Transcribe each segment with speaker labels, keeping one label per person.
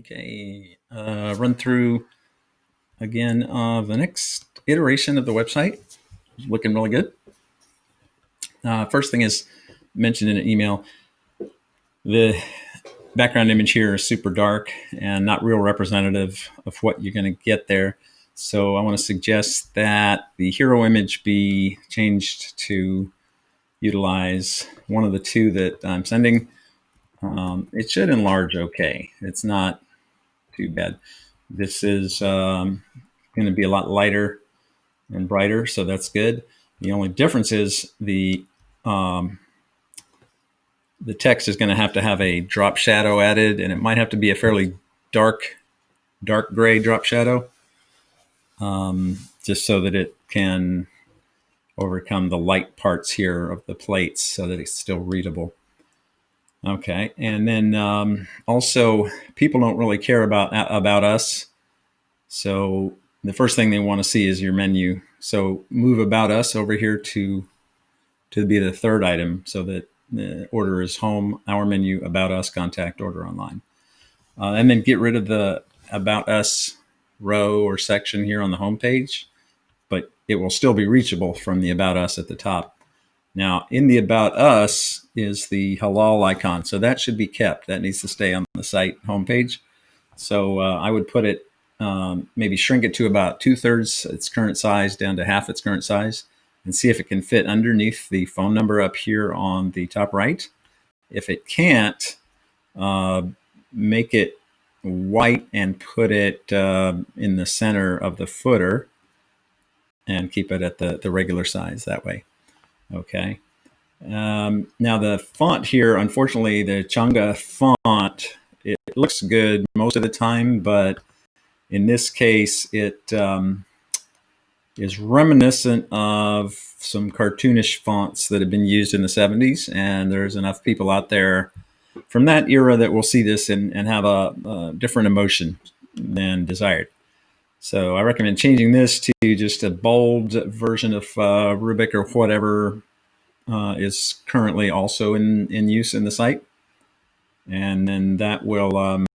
Speaker 1: Okay, run through again of the next iteration of the website. Looking really good. First thing is mentioned in an email. The background image here is super dark and not real representative of what you're going to get there. So I want to suggest that the hero image be changed to utilize one of the two that I'm sending. It should enlarge okay. It's not too bad. This is going to be a lot lighter and brighter, so that's good. The only difference is the text is going to have a drop shadow added, and it might have to be a fairly dark gray drop shadow, just so that it can overcome the light parts here of the plates so that it's still readable. Okay, and then also people don't really care about us, so the first thing they want to see is your menu. So move about us over here to be the third item, so that the order is home, our menu, about us, contact, order online. And then get rid of the about us row or section here on the home page, but it will still be reachable from the about us at the top. Now, in the about us is the halal icon, so that should be kept. That needs to stay on the site homepage. So I would put it, maybe shrink it to about 2/3 its current size down to half its current size, and see if it can fit underneath the phone number up here on the top right. If it can't, make it white and put it in the center of the footer, and keep it at the regular size that way. Okay. Now the font here, unfortunately, the Changa font, it looks good most of the time, but in this case, it is reminiscent of some cartoonish fonts that have been used in the 70s, and there's enough people out there from that era that will see this and have a different emotion than desired. So I recommend changing this to just a bold version of Rubik or whatever is currently also in use in the site, and then that will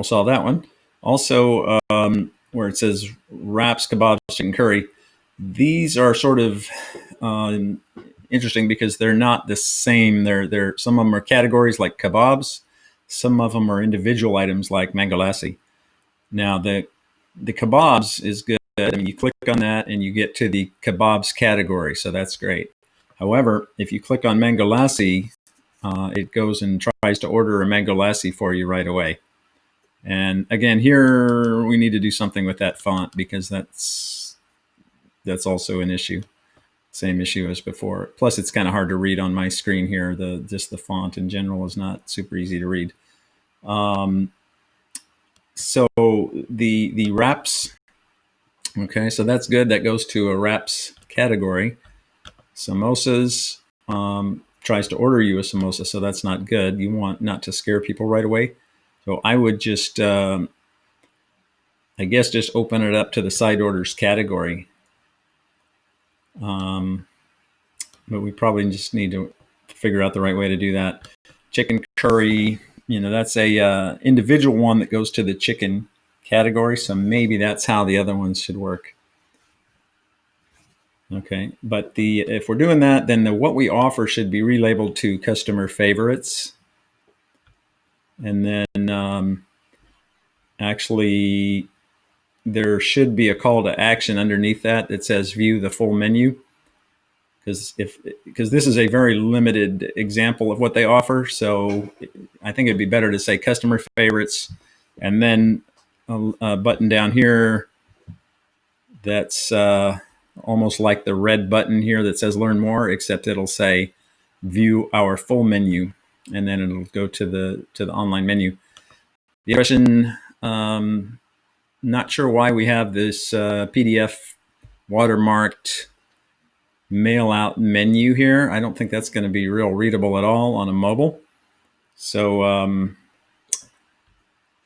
Speaker 1: solve that one. Also, where it says wraps, kebabs, chicken curry, these are sort of interesting because they're not the same. They're some of them are categories like kebabs, some of them are individual items like mango lassi. Now the kebabs is good. I mean, you click on that and you get to the kebabs category, so that's great. However, if you click on mango lassi, it goes and tries to order a mango lassi for you right away. And again, here we need to do something with that font because that's also an issue. Same issue as before. Plus, it's kind of hard to read on my screen here. Just the font in general is not super easy to read. So the wraps. Okay, so that's good. That goes to a wraps category. Samosas tries to order you a samosa, so that's not good. You want not to scare people right away. So I would just, I guess, just open it up to the side orders category. But we probably just need to figure out the right way to do that. Chicken curry, that's a individual one that goes to the chicken category. So maybe that's how the other ones should work. Okay, but if we're doing that, then what we offer should be relabeled to customer favorites. And then actually there should be a call to action underneath that says view the full menu, because this is a very limited example of what they offer. So I think it'd be better to say customer favorites, and then a button down here that's almost like the red button here that says learn more, except it'll say view our full menu, and then it'll go to the online menu. The question, not sure why we have this PDF watermarked mail out menu here. I don't think that's going to be real readable at all on a mobile. So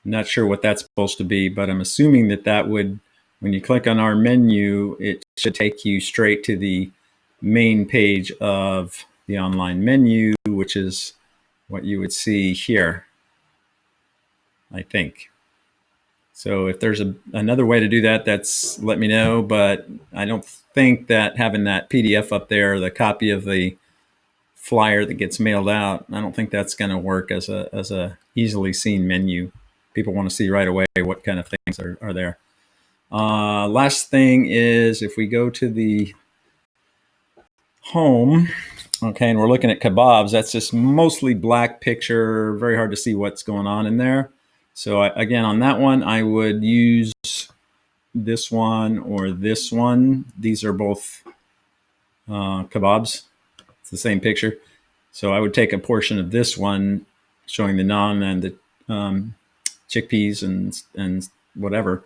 Speaker 1: not sure what that's supposed to be, but I'm assuming that would, when you click on our menu, it should take you straight to the main page of the online menu, which is what you would see here. I think. So if there's another way to do that, that's let me know. But I don't think that having that PDF up there, the copy of the flyer that gets mailed out, I don't think that's going to work as a easily seen menu. People want to see right away what kind of things are there. Last thing is if we go to the home, okay, and we're looking at kebabs, that's just mostly black picture, very hard to see what's going on in there. So again, on that one, I would use this one or this one. These are both kebabs. It's the same picture. So I would take a portion of this one showing the naan and the chickpeas and whatever,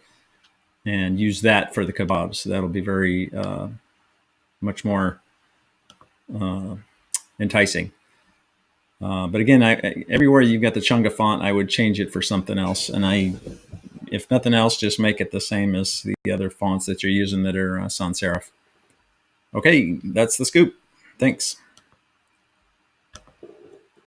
Speaker 1: and use that for the kebabs. So that'll be very much more enticing. But again, everywhere you've got the Chunga font, I would change it for something else. And if nothing else, just make it the same as the other fonts that you're using that are sans serif. Okay, that's the scoop. Thanks.